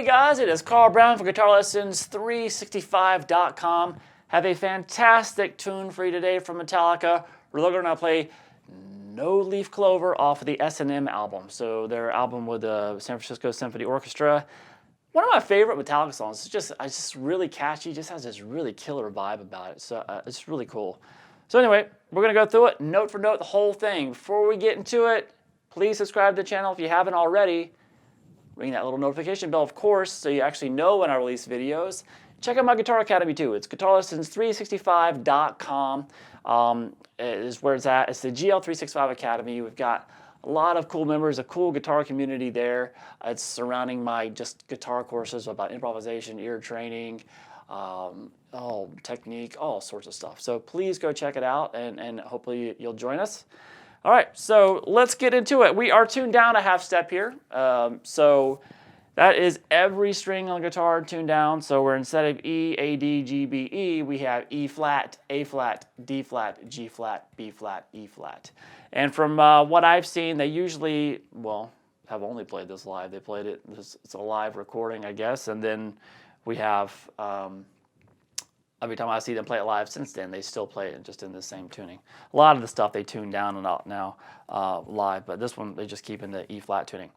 Hey guys, it is Carl Brown for GuitarLessons365.com. Have a fantastic tune for you today from Metallica. We're going to play No Leaf Clover off of the S&M album. So their album with the San Francisco Symphony Orchestra. One of my favorite Metallica songs. It's just really catchy. Just has this really killer vibe about it. So it's really cool. So anyway, we're going to go through it note for note, the whole thing. Before we get into it, please subscribe to the channel if you haven't already. Ring that little notification bell, of course, so you actually know when I release videos. Check out my Guitar Academy too. It's GuitarLessons365.com is where it's at. It's the GL365 Academy. We've got a lot of cool members, a cool guitar community there. It's surrounding my just guitar courses about improvisation, ear training, technique, all sorts of stuff. So please go check it out, and hopefully you'll join us. All right, so let's get into it. We are tuned down a half step here. So that is every string on the guitar tuned down. So we're instead of E, A, D, G, B, E, we have E flat, A flat, D flat, G flat, B flat, E flat. And from what I've seen, they usually, well, have only played this live. They played it, it's a live recording, I guess. And then we have, every time I see them play it live since then, they still play it just in the same tuning. A lot of the stuff they tune down and out now live, but this one they just keep in the E flat tuning.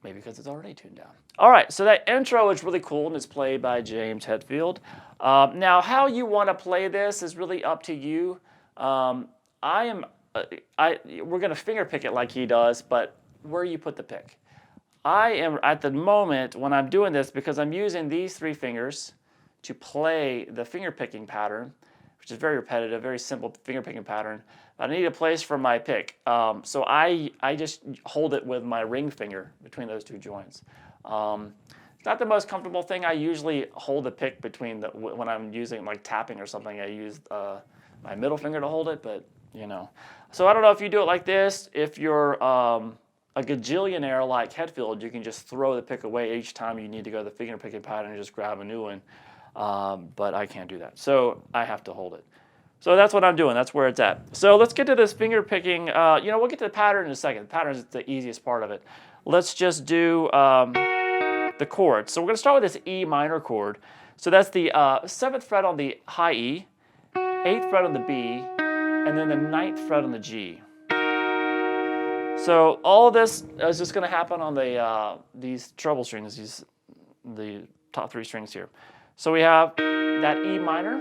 Maybe because it's already tuned down. All right, so that intro is really cool and it's played by James Hetfield. Now, how you want to play this is really up to you. We're going to finger pick it like he does, but where you put the pick. I am at the moment when I'm doing this, because I'm using these three fingers to play the finger picking pattern, which is very repetitive, very simple finger picking pattern. But I need a place for my pick. So I just hold it with my ring finger between those two joints. It's not the most comfortable thing. I usually hold the pick between when I'm using like tapping or something, I use my middle finger to hold it, but you know. So I don't know if you do it like this. If you're a gajillionaire like Hetfield, you can just throw the pick away each time you need to go to the finger picking pattern and just grab a new one. But I can't do that, so I have to hold it. So that's what I'm doing. That's where it's at. So let's get to this finger picking. We'll get to the pattern in a second. The pattern is the easiest part of it. Let's just do the chords. So we're going to start with this E minor chord. So that's the 7th fret on the high E, 8th fret on the B, and then the 9th fret on the G. So all this is just going to happen on the these treble strings, the top three strings here. So we have that E minor.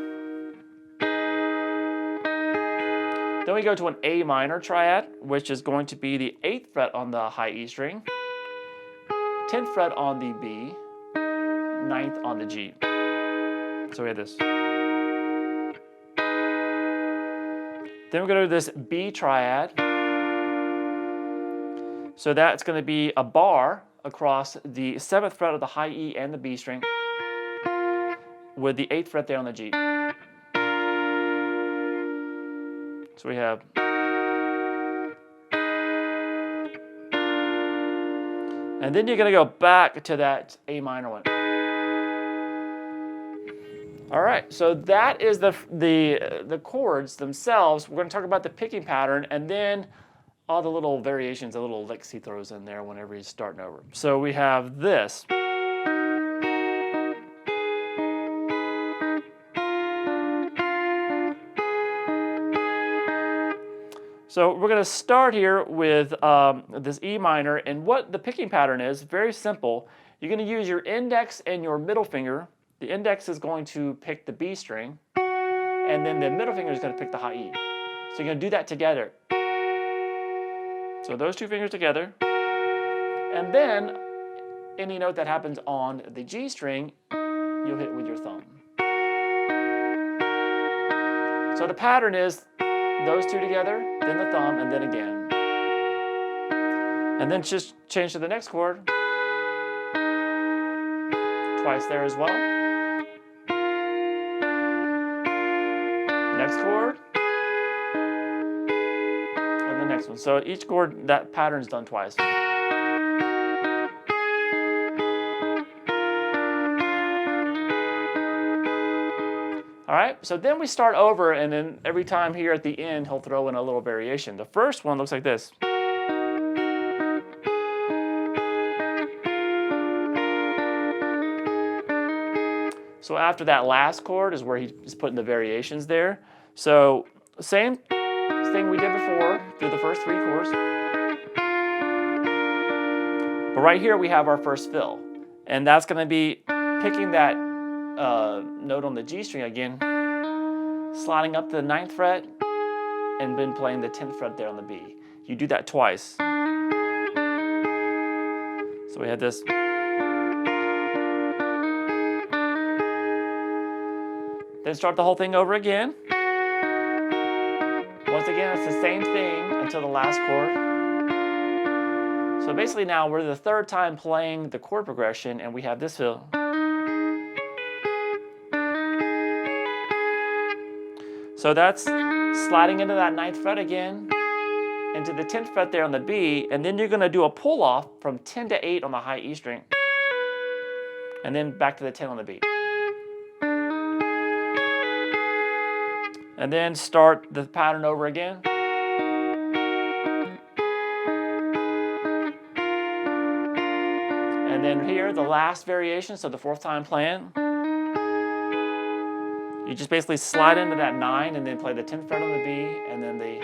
Then we go to an A minor triad, which is going to be the 8th fret on the high E string, 10th fret on the B, 9th on the G. So we have this. Then we're going to do this B triad. So that's going to be a bar across the 7th fret of the high E and the B string, with the 8th fret there on the G. So we have, and then you're going to go back to that A minor one. All right, so that is the chords themselves. We're going to talk about the picking pattern and then all the little variations, the little licks he throws in there whenever he's starting over. So we have this. So we're going to start here with this E minor, and what the picking pattern is, very simple. You're going to use your index and your middle finger. The index is going to pick the B string, and then the middle finger is going to pick the high E. So you're going to do that together. So those two fingers together, and then any note that happens on the G string, you'll hit with your thumb. So the pattern is those two together, then the thumb, and then again. And then just change to the next chord. Twice there as well. Next chord. And the next one. So each chord, that pattern is done twice. All right, so then we start over, and then every time here at the end, he'll throw in a little variation. The first one looks like this. So after that last chord is where he's putting the variations there. So same thing we did before through the first 3 chords. But right here we have our first fill. And that's going to be picking that note on the G string again, sliding up to the 9th fret, and then playing the 10th fret there on the B. You do that twice. So we had this. Then start the whole thing over again. Once again, it's the same thing until the last chord. So basically now we're the 3rd time playing the chord progression, and we have this fill. So that's sliding into that 9th fret again, into the 10th fret there on the B, and then you're going to do a pull off from 10 to 8 on the high E string, and then back to the 10 on the B. And then start the pattern over again. And then here, the last variation, so the 4th time playing, you just basically slide into that 9 and then play the 10th fret on the B and then the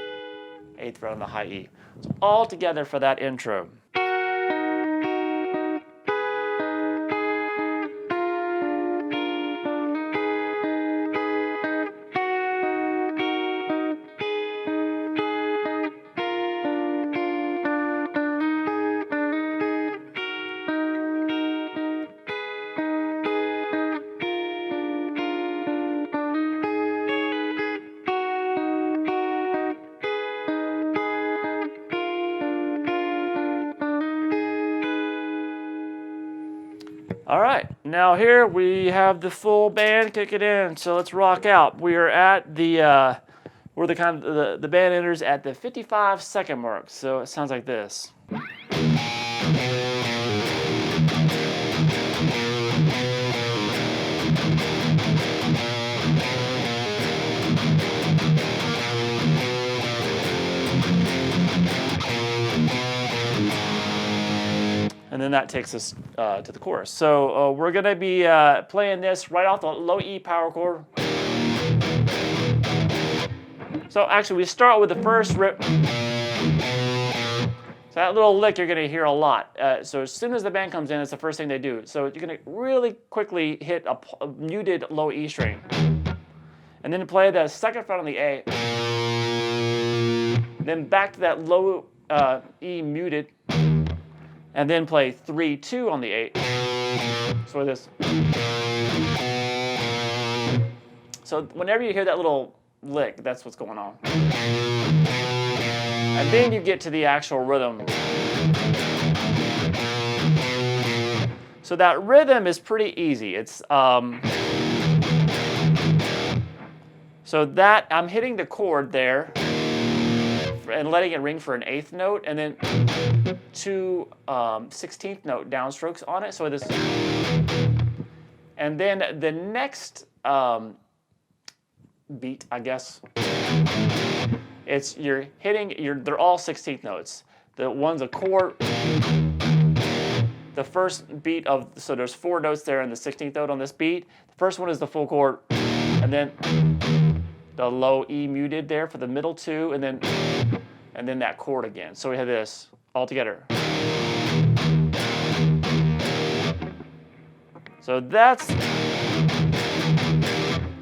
8th fret on the high E. So all together for that intro. All right, now here we have the full band kick it in, so let's rock out. We are at the, the band enters at the 55-second mark, so it sounds like this. And then that takes us to the chorus. So we're going to be playing this right off the low E power chord. So actually we start with the first riff. So that little lick you're going to hear a lot. So as soon as the band comes in, it's the first thing they do. So you're going to really quickly hit a muted low E string. And then play the 2nd fret on the A. Then back to that low E muted. And then play 3-2 on the 8. So this. So whenever you hear that little lick, that's what's going on. And then you get to the actual rhythm. So that rhythm is pretty easy. It's so that I'm hitting the chord there and letting it ring for an 8th note, and then 2 16th note downstrokes on it. So this, and then the next beat, I guess, it's you're hitting. They're all 16th notes. The one's a chord. The first beat of, so there's 4 notes there in the 16th note on this beat. The first one is the full chord, and then the low E muted there for the middle 2, and then that chord again. So we have this all together. So that's,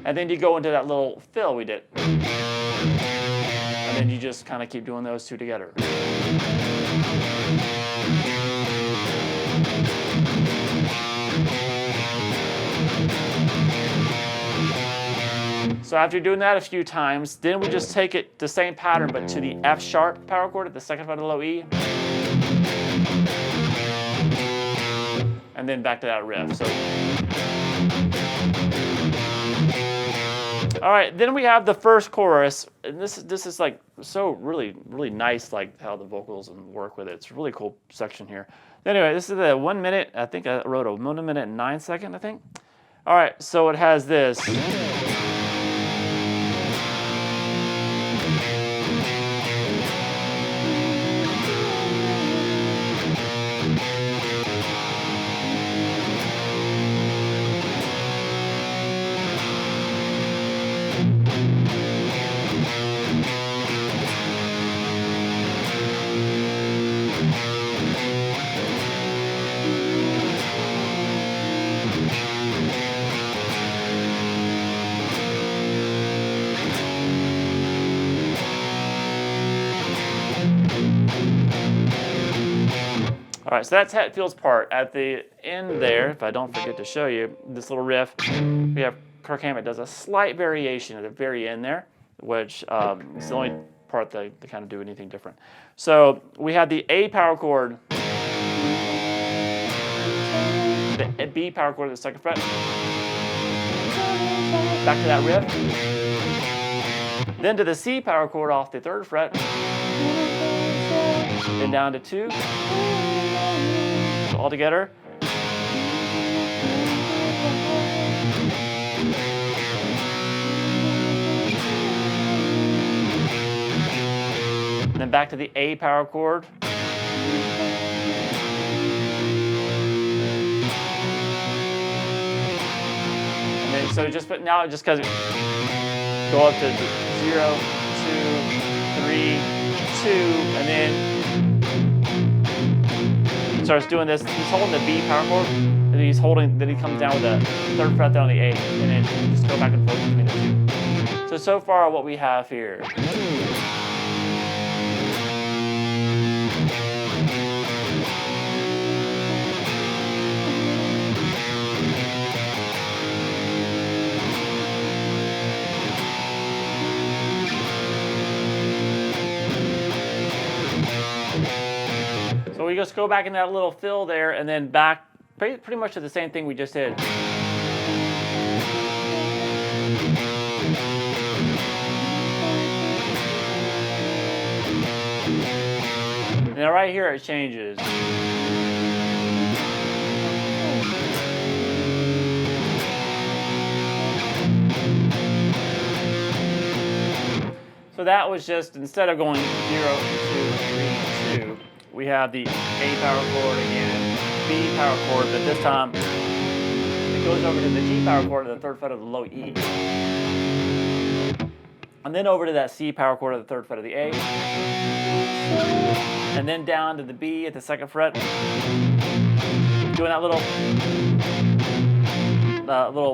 and then you go into that little fill we did. And then you just kind of keep doing those 2 together. So after doing that a few times, then we just take it the same pattern but to the F sharp power chord at the 2nd fret of the low E. And then back to that riff. So, all right, then we have the first chorus, and this is like so really nice, like how the vocals and work with it. It's a really cool section here. Anyway, this is the 1 minute. I think I wrote a 1 minute and 9 second. I think. All right, so it has this. All right, so that's Hetfield's part. At the end there, if I don't forget to show you, this little riff, we have Kirk Hammett does a slight variation at the very end there, which is the only part that they kind of do anything different. So we have the A power chord, the B power chord at the second fret, back to that riff, then to the C power chord off the third fret, then down to 2, so all together. Then back to the A power chord. And then so just but now just because go up to 0, 2, 3, 2, and then starts doing this. He's holding the B power chord, and he's holding. Then he comes down with the third fret down on the A, and then just go back and forth between the two. So far what we have here. So we just go back in that little fill there and then back pretty much to the same thing we just did. Now right here it changes. So that was just, instead of going 0, 2, 3, 2, we have the A power chord again, B power chord, but this time it goes over to the G power chord at the third fret of the low E. And then over to that C power chord at the third fret of the A. And then down to the B at the second fret. Doing that little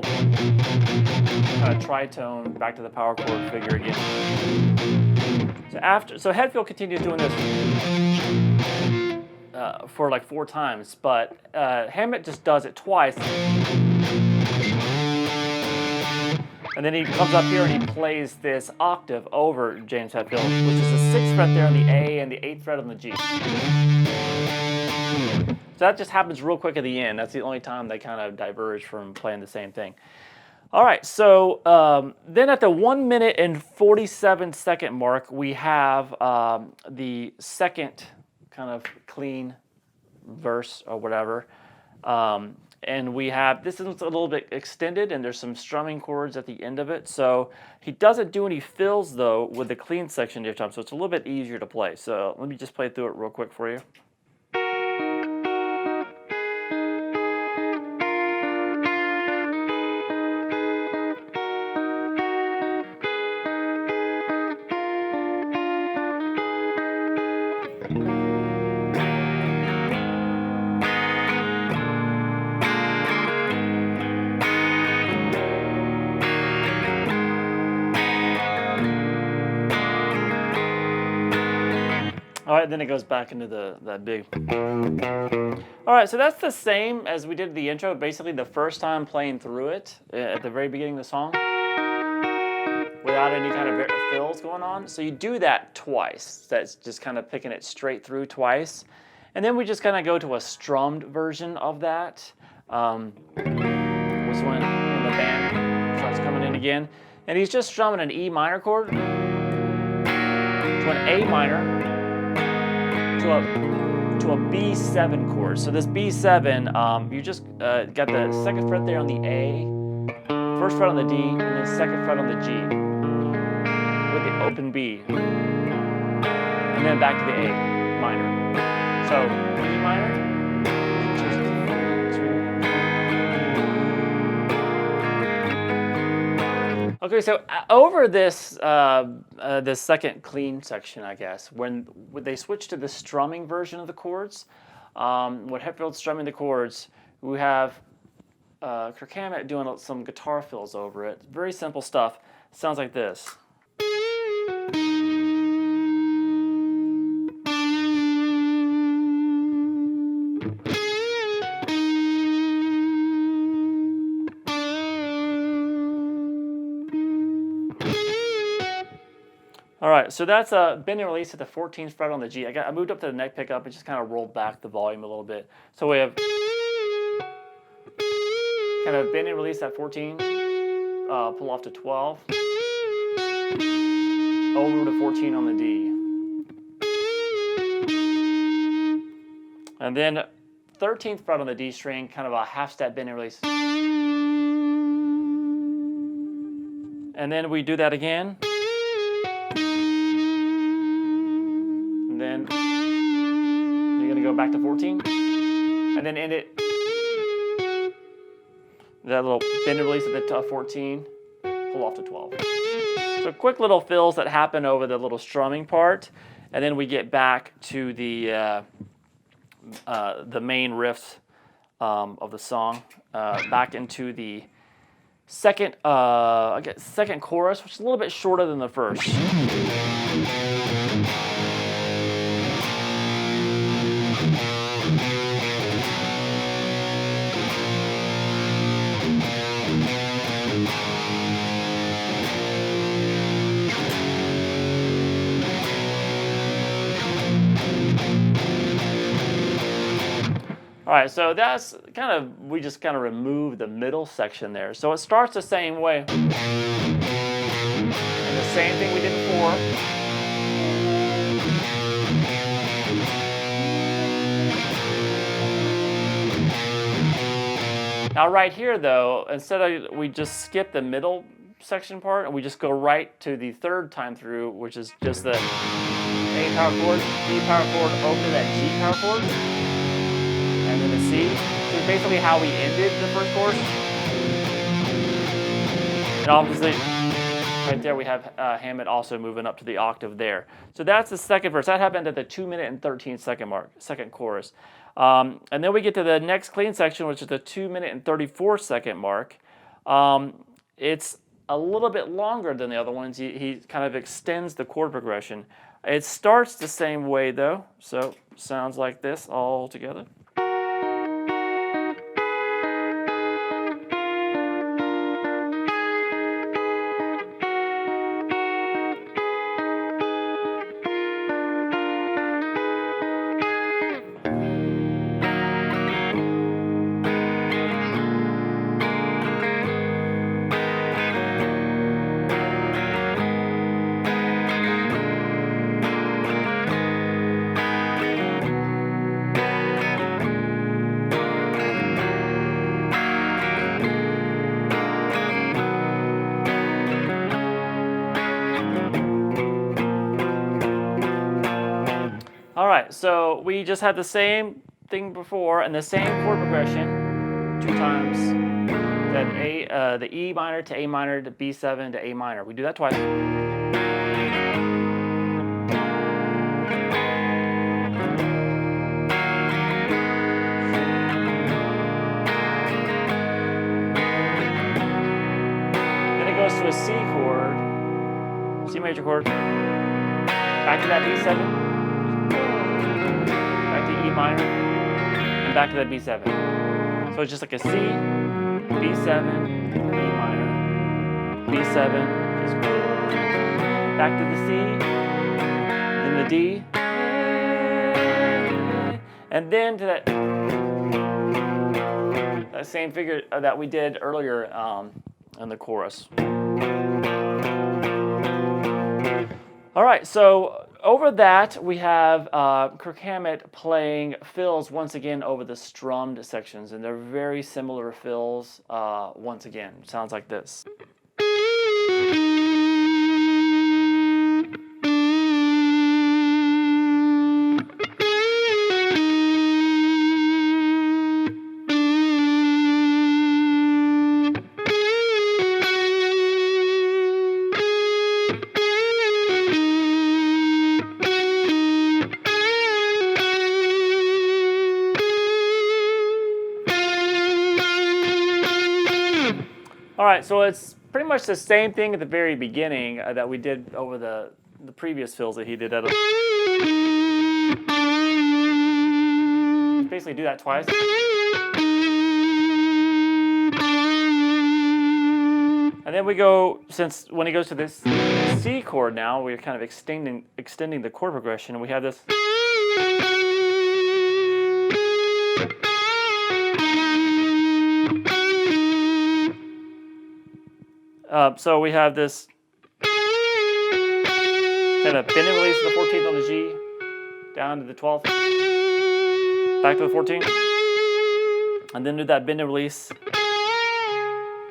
kind of tritone back to the power chord figure again. So Hetfield continues doing this for like 4 times, but Hammett just does it twice. And then he comes up here and he plays this octave over James Hetfield, which is the 6th fret there on the A and the 8th fret on the G. So that just happens real quick at the end. That's the only time they kind of diverge from playing the same thing. All right, so then at the 1 minute and 47 second mark, we have the second kind of clean verse or whatever. And we have, this is a little bit extended and there's some strumming chords at the end of it. So he doesn't do any fills though with the clean section each time, so it's a little bit easier to play. So let me just play through it real quick for you. All right, then it goes back into that big. All right, so that's the same as we did the intro. Basically, the first time playing through it at the very beginning of the song, without any kind of fills going on. So you do that twice. That's just kind of picking it straight through twice, and then we just kind of go to a strummed version of that. Was when the band starts coming in again, and he's just strumming an E minor chord to an A minor. To a B7 chord. So this B7, you just got the second fret there on the A, first fret on the D, and then second fret on the G with the open B, and then back to the A minor. So E minor. Okay, so over this this second clean section, I guess, when they switch to the strumming version of the chords, when Hetfield's strumming the chords, we have Kirk Hammett doing some guitar fills over it. Very simple stuff. Sounds like this. right, so that's a bend and release at the 14th fret on the G. I moved up to the neck pickup and just kind of rolled back the volume a little bit. So we have kind of bend and release at 14, pull off to 12, over to 14 on the D. And then 13th fret on the D string, kind of a half step bend and release. And then we do that again. And then you're gonna go back to 14. And then end it. That little bend and release at the 14, pull off to 12. So quick little fills that happen over the little strumming part. And then we get back to the main riffs of the song, back into the second chorus, which is a little bit shorter than the first. All right, so that's kind of, we just kind of remove the middle section there. So it starts the same way. And the same thing we did before. Now right here though, instead of, we just skip the middle section part and we just go right to the third time through, which is just the A power chord, B power chord, over to that G power chord. And then the C. So it's basically how we ended the first chorus. And obviously, right there we have Hammett also moving up to the octave there. So that's the second verse. That happened at the 2 minute and 13-second mark, second chorus. And then we get to the next clean section, which is the 2 minute and 34-second mark. It's a little bit longer than the other ones. He kind of extends the chord progression. It starts the same way though. So sounds like this all together. All right, so we just had the same thing before and the same chord progression 2 times. Then the E minor to A minor to B7 to A minor. We do that twice. Then it goes to a C chord, C major chord, back to that B7. E minor, and back to that B7. So it's just like a C, B7, E minor, B7, just back to the C, then the D, and then to that same figure that we did earlier in the chorus. All right, so over that, we have Kirk Hammett playing fills once again over the strummed sections, and they're very similar fills once again. Sounds like this. All right, so it's pretty much the same thing at the very beginning that we did over the previous fills that he did. Basically do that twice. And then we go, when he goes to this C chord now. We're kind of extending the chord progression, and we have this. So we have this kind of bend and release of the 14th on the G, down to the 12th, back to the 14th, and then do that bend and release down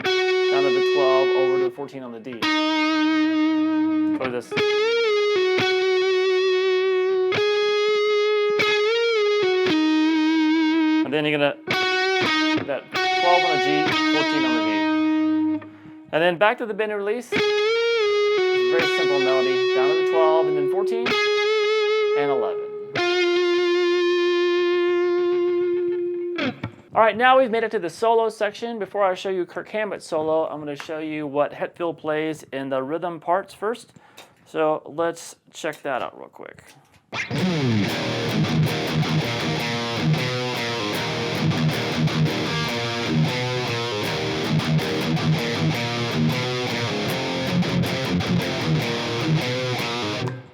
to the 12, over to the 14 on the D. Or this. And then you're gonna that 12 on the G, 14 on the D. And then back to the bend and release. Very simple melody. Down to the 12, and then 14, and 11. All right, now we've made it to the solo section. Before I show you Kirk Hammett's solo, I'm going to show you what Hetfield plays in the rhythm parts first. So let's check that out real quick.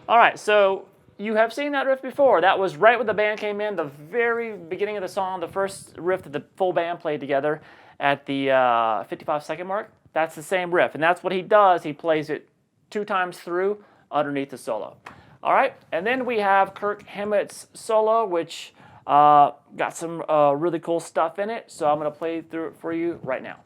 All right, so you have seen that riff before. That was right when the band came in, the very beginning of the song, the first riff that the full band played together at the 55-second mark. That's the same riff, and that's what he does. He plays it 2 times through underneath the solo. All right, and then we have Kirk Hammett's solo, which got some really cool stuff in it, so I'm going to play through it for you right now.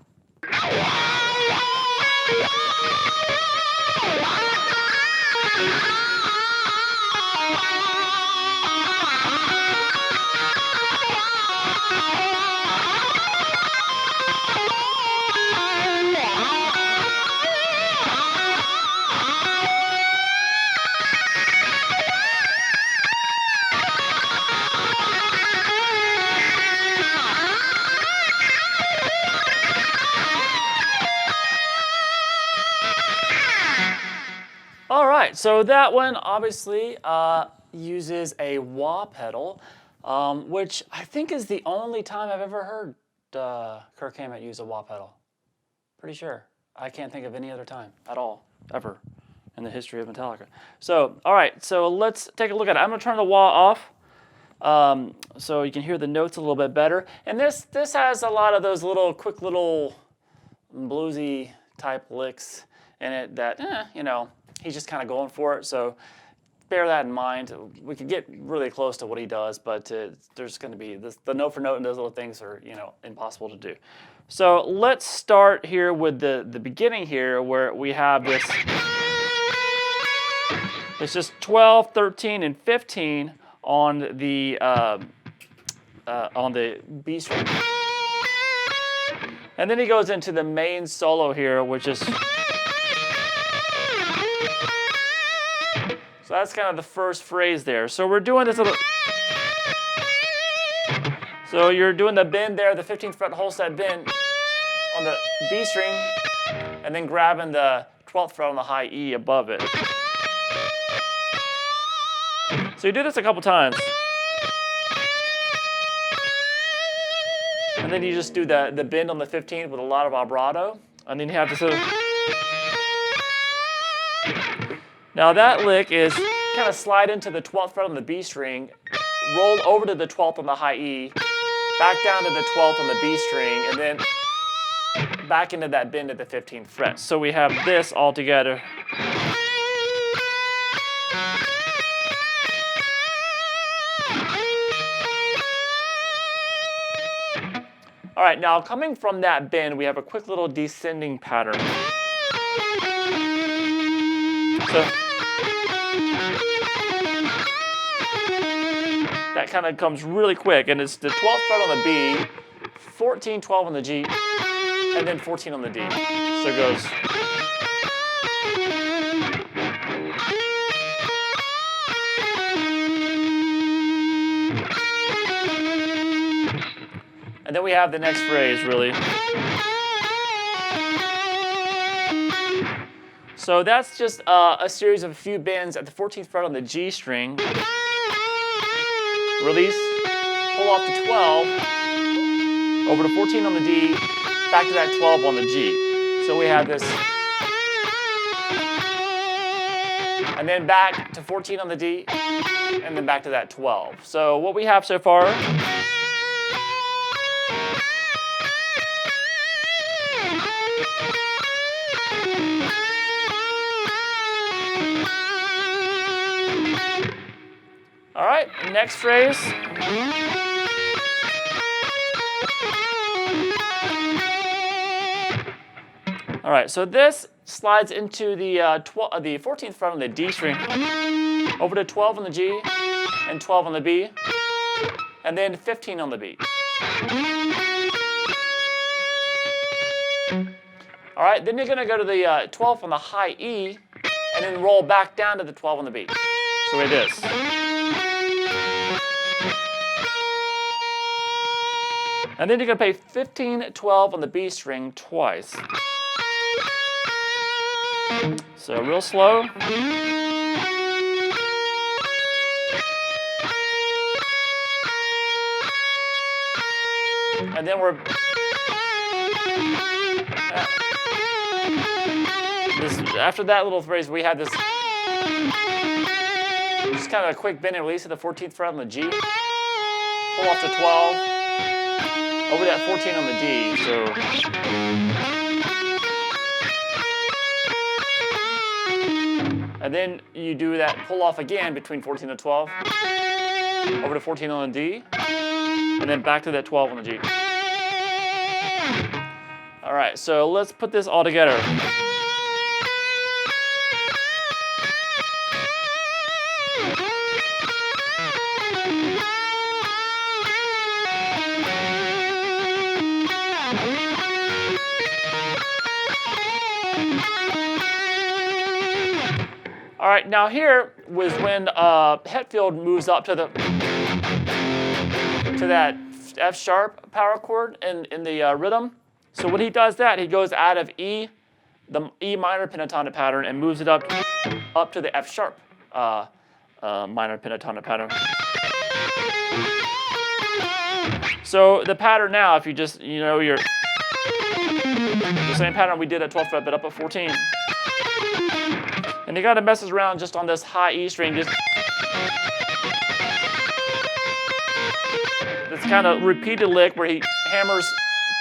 All right, so that one obviously uses a wah pedal, which I think is the only time I've ever heard Kirk Hammett use a wah pedal. Pretty sure. I can't think of any other time at all, ever, in the history of Metallica. So, all right, so let's take a look at it. I'm going to turn the wah off so you can hear the notes a little bit better. And this has a lot of those quick little bluesy type licks in it that, you know, he's just kind of going for it, so bear that in mind. We could get really close to what he does, but there's going to be the note for note and those little things are, you know, impossible to do. So let's start here with the beginning here, where we have this. It's just 12, 13, and 15 on the B string, and then he goes into the main solo here, which is. So that's kind of the first phrase there. So we're doing this little. So you're doing the bend there, the 15th fret whole set bend on the B string, and then grabbing the 12th fret on the high E above it. So you do this a couple times. And then you just do the bend on the 15th with a lot of vibrato. And then you have this little. Now that lick is kind of slide into the 12th fret on the B string, roll over to the 12th on the high E, back down to the 12th on the B string, and then back into that bend at the 15th fret. So we have this all together. All right, now coming from that bend, we have a quick little descending pattern. So that kind of comes really quick, and it's the 12th fret on the B, 14, 12 on the G, and then 14 on the D. So it goes. And then we have the next phrase, really. So that's just a series of a few bends at the 14th fret on the G string. Release, pull off to 12, over to 14 on the D, back to that 12 on the G. So we have this. and then back to 14 on the D, and then back to that 12. So what we have so far, all right, next phrase. All right, so this slides into the 14th fret on the D string, over to 12 on the G, and 12 on the B, and then 15 on the B. All right, then you're going to go to the 12th on the high E, and then roll back down to the 12 on the B. So it is. And then you're going to play 15, 12 on the B string twice. So real slow. And then we're after that little phrase, we had this just kind of a quick bend and release of the 14th fret on the G, pull off to 12, over that 14 on the D. So and then you do that pull off again between 14 and 12, over to 14 on the D, and then back to that 12 on the G. All right, so let's put this all together. All right, now here was when Hetfield moves up to that F sharp power chord in the rhythm. So when he does that, he goes out of E, the E minor pentatonic pattern, and moves it up to the F sharp minor pentatonic pattern. So the pattern now, if you just the same pattern we did at 12th fret, but up at 14. And you got to mess around just on this high E string. Just this kind of repeated lick where he hammers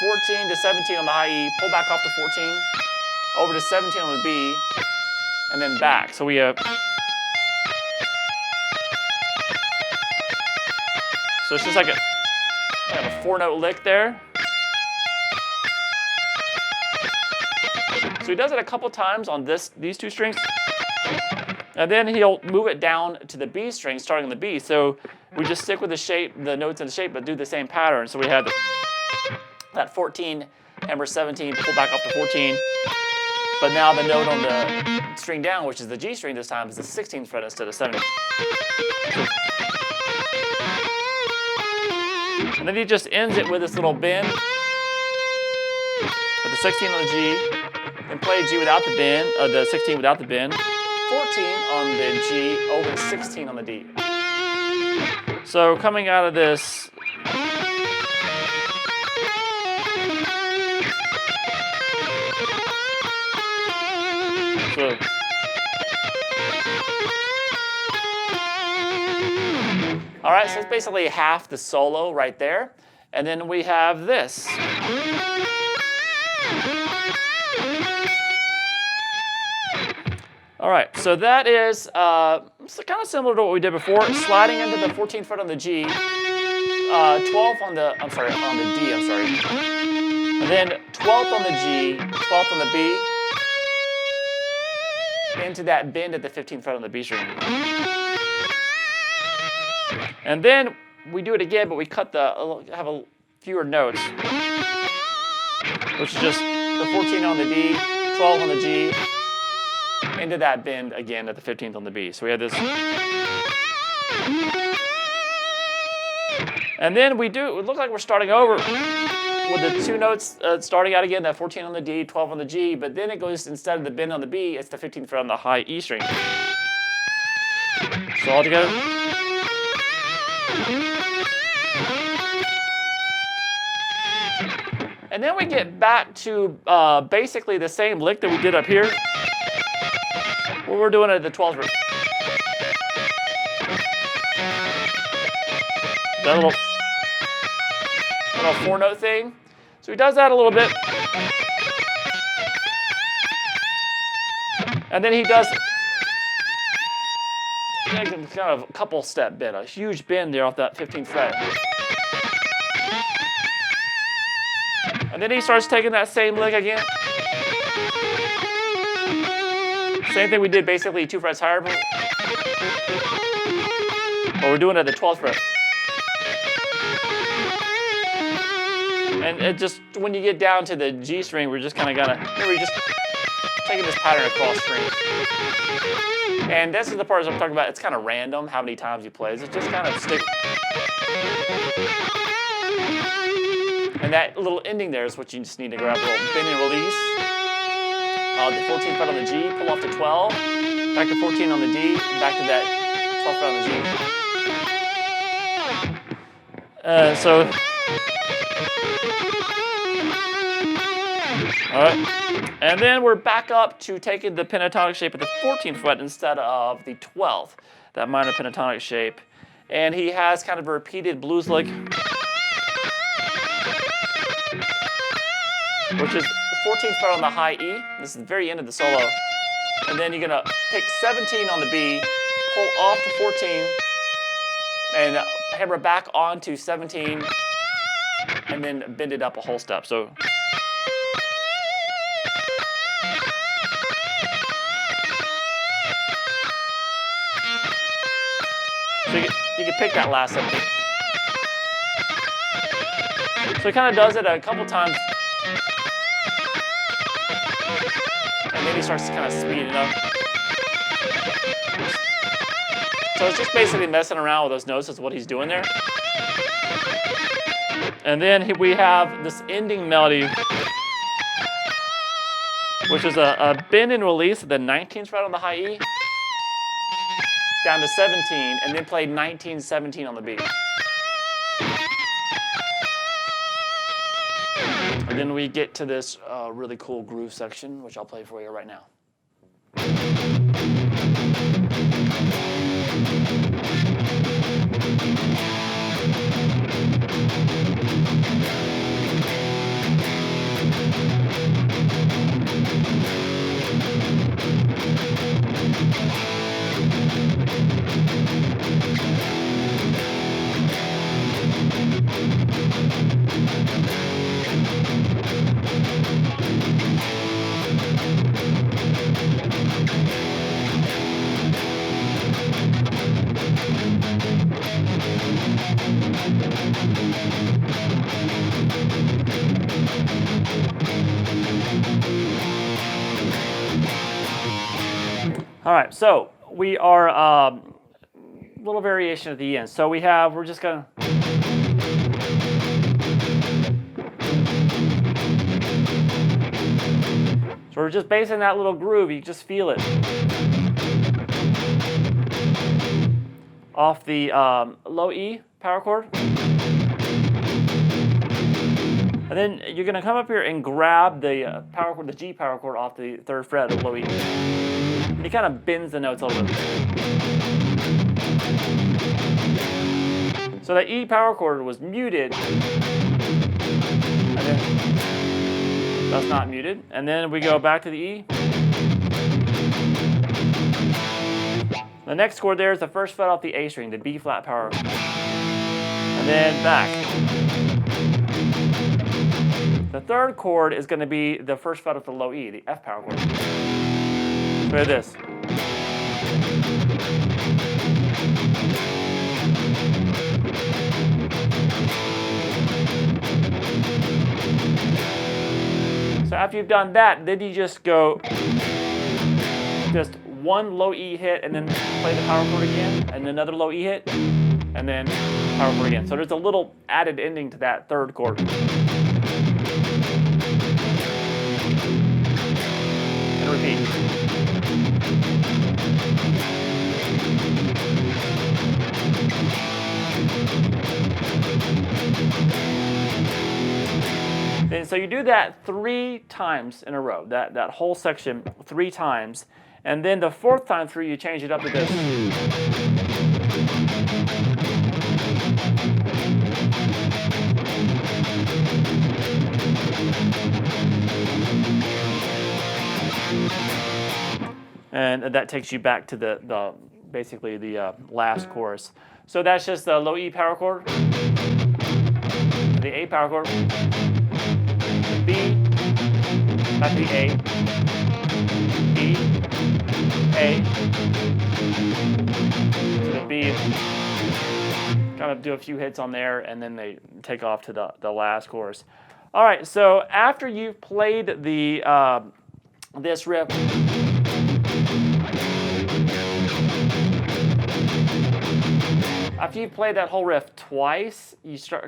14 to 17 on the high E, pull back off to 14, over to 17 on the B, and then back. So we have. So it's just like a 4-note lick there. So he does it a couple times on these two strings. And then he'll move it down to the B string, starting on the B. So we just stick with the shape, the notes in the shape, but do the same pattern. So we have that 14, hammer 17, pull back up to 14. But now the note on the string down, which is the G string this time, is the 16th fret instead of 17. And then he just ends it with this little bend with the 16 on the G, then play G without the bend, the 16 without the bend. 14 on the G, over to 16 on the D. So coming out of this, all right, so it's basically half the solo right there. And then we have this. All right, so that is kind of similar to what we did before, sliding into the 14th fret on the G, 12th on the, on the D, and then 12th on the G, 12th on the B, into that bend at the 15th fret on the B string. And then we do it again, but we cut have a fewer notes, which is just the 14 on the D, 12 on the G, into that bend again at the 15th on the B. So we have this. And then it looks like we're starting over with the two notes starting out again, that 14 on the D, 12 on the G, but then it goes, instead of the bend on the B, it's the 15th fret on the high E string. So all together. And then we get back to basically the same lick that we did up here. What we're doing at the 12th fret. That little 4-note thing. So he does that a little bit. And then he does kind of a couple step bend, a huge bend there off that 15th fret. And then he starts taking that same lick again. Same thing we did basically 2 frets higher. But we're doing it at the 12th fret. And it just, when you get down to the G string, we're just kind of gonna, we're just taking this pattern across strings. And this is the part I'm talking about, it's kind of random how many times you play. It's just kind of stick. And that little ending there is what you just need to grab, a little bend and release. The 14th fret on the G, pull off to 12, back to 14 on the D, back to that 12th fret on the G. All right, and then we're back up to taking the pentatonic shape at the 14th fret instead of the 12th, that minor pentatonic shape. And he has kind of a repeated blues lick, which is the 14th fret on the high E. This is the very end of the solo. And then you're gonna pick 17 on the B, pull off to 14, and hammer back onto 17, and then bend it up a whole step. So you can pick that last 17. So he kind of does it a couple times. And then he starts to kind of speed it up. So it's just basically messing around with those notes is what he's doing there. And then we have this ending melody, which is a bend and release of the 19th fret on the high E, down to 17, and then play 19, 17 on the B. And then we get to this really cool groove section, which I'll play for you right now. All right, so we are a little variation at the end. So we're just gonna. So we're just basing that little groove, you just feel it. Off the low E power chord. And then you're gonna come up here and grab the power chord, the G power chord off the 3rd fret of low E. And he kind of bends the notes a little bit. So the E power chord was muted. And then that's not muted. And then we go back to the E. The next chord there is the 1st fret off the A string, the B flat power. And then back. The 3rd chord is going to be the 1st fret of the low E, the F power chord. Play this. So after you've done that, then you just go just one low E hit and then play the power chord again, and another low E hit, and then power chord again. So there's a little added ending to that 3rd chord. And repeat. And so you do that 3 times in a row, that whole section 3 times, and then the 4th time through you change it up to this. And that takes you back to the basically the last chorus. So that's just the low E power chord, the A power chord, the B, back to the A, B, A, to the B, kind of do a few hits on there, and then they take off to the last chorus. All right, so after you've played the this riff, after you've played that whole riff twice,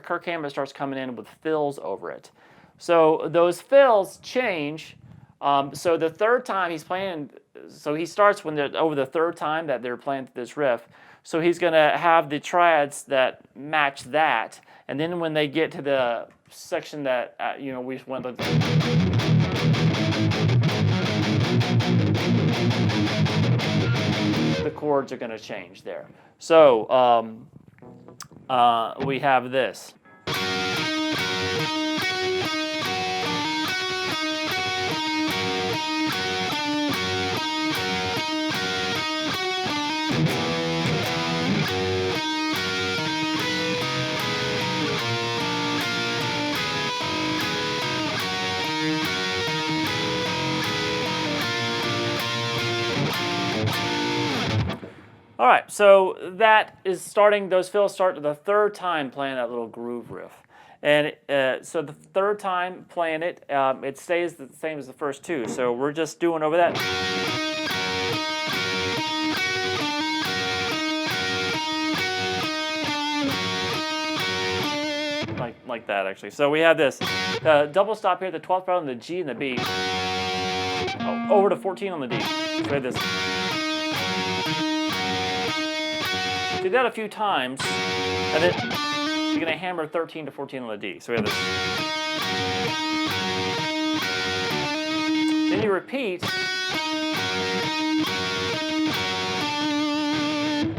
Kirk Hammett starts coming in with fills over it. So those fills change. So the third time he's playing, so he starts when they're over the third time that they're playing this riff. So he's going to have the triads that match that, and then when they get to the section that you know, we just went with, the chords are going to change there. So we have this. All right, so that is starting, those fills start the third time playing that little groove riff. And so the third time playing it, it stays the same as the first two. So we're just doing over that. Like that, actually. So we have this double stop here, the 12th fret on the G and the B. Oh, over to 14 on the D. So we have this. Do that a few times, and then you're going to hammer 13 to 14 on the D. So we have this. Then you repeat,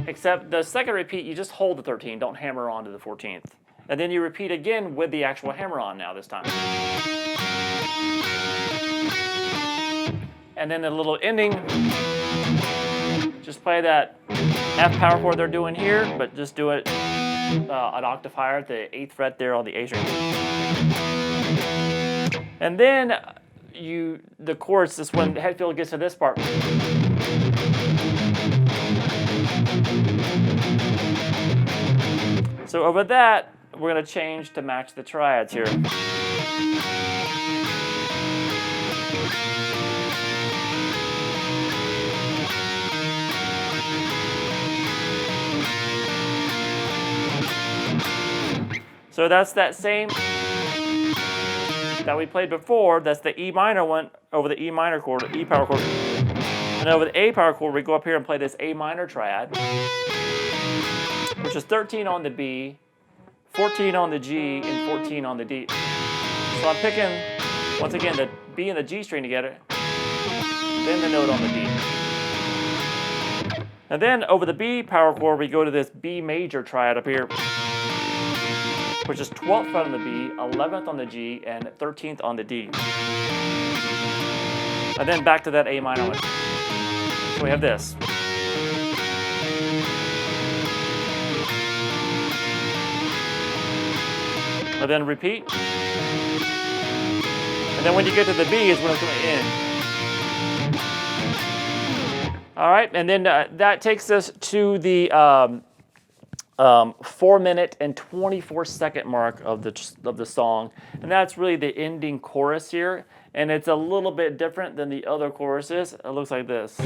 except the second repeat, you just hold the 13, don't hammer on to the 14th. And then you repeat again with the actual hammer on now this time. And then the little ending, just play that F power chord they're doing here, but just do it an octave higher at the 8th fret there on the A string. And then the chorus is when Hetfield gets to this part. So over that, we're going to change to match the triads here. So that's that same that we played before. That's the E minor one over the E minor chord, E power chord. And over the A power chord, we go up here and play this A minor triad, which is 13 on the B, 14 on the G, and 14 on the D. So I'm picking, once again, the B and the G string together, then the note on the D. And then over the B power chord, we go to this B major triad up here, which is 12th fret on the B, 11th on the G, and 13th on the D. And then back to that A minor one. So we have this. And then repeat. And then when you get to the B is when it's going to end. All right, and then that takes us to the 4-minute and 24-second mark of the song, and that's really the ending chorus here, and it's a little bit different than the other choruses. It looks like this.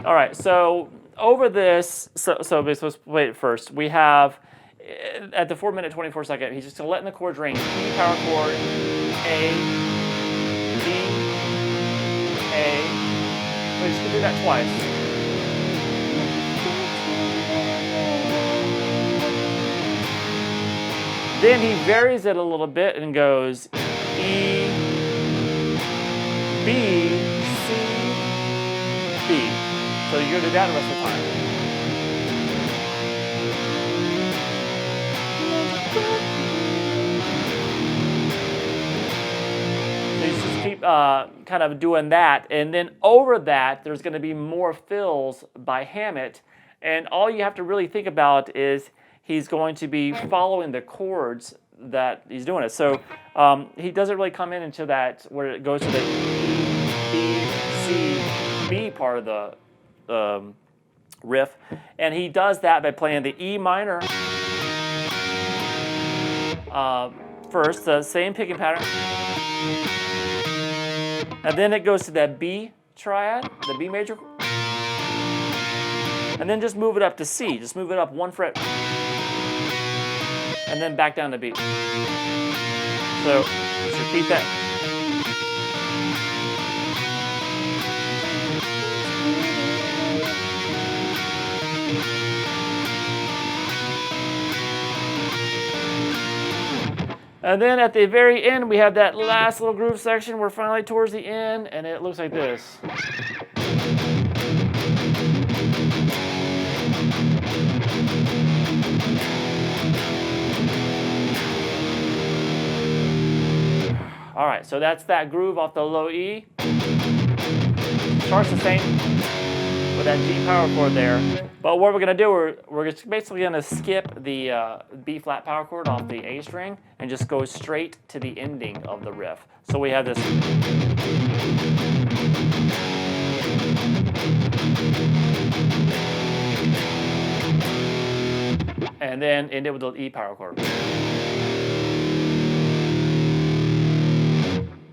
All right, so over this, so let's play it first. We have, at the 4-minute, 24-second, he's just letting the chords ring. E power chord, A, D, A. So he's going to do that twice. Then he varies it a little bit and goes E, B, C, B. So you're going to do that the rest of the time. So you just keep kind of doing that. And then over that, there's going to be more fills by Hammett. And all you have to really think about is he's going to be following the chords that he's doing it. So he doesn't really come in until that where it goes to the E, B, C, B part of the riff, and he does that by playing the E minor first, the same picking pattern, and then it goes to that B triad, the B major, and then just move it up to C. Just move it up 1 fret. And then back down to B. So let's repeat that. And then at the very end, we have that last little groove section. We're finally towards the end, and it looks like this. All right, so that's that groove off the low E. Starts the same with that G power chord there. But what we're going to do, we're just basically going to skip the B flat power chord off the A string and just go straight to the ending of the riff. So we have this. And then end it with the E power chord.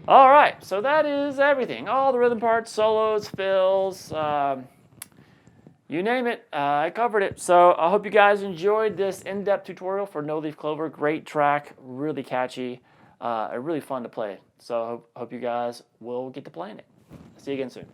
All right, so that is everything. All the rhythm parts, solos, fills, you name it, I covered it. So I hope you guys enjoyed this in-depth tutorial for No Leaf Clover. Great track, really catchy, really fun to play. So I hope you guys will get to playing it. See you again soon.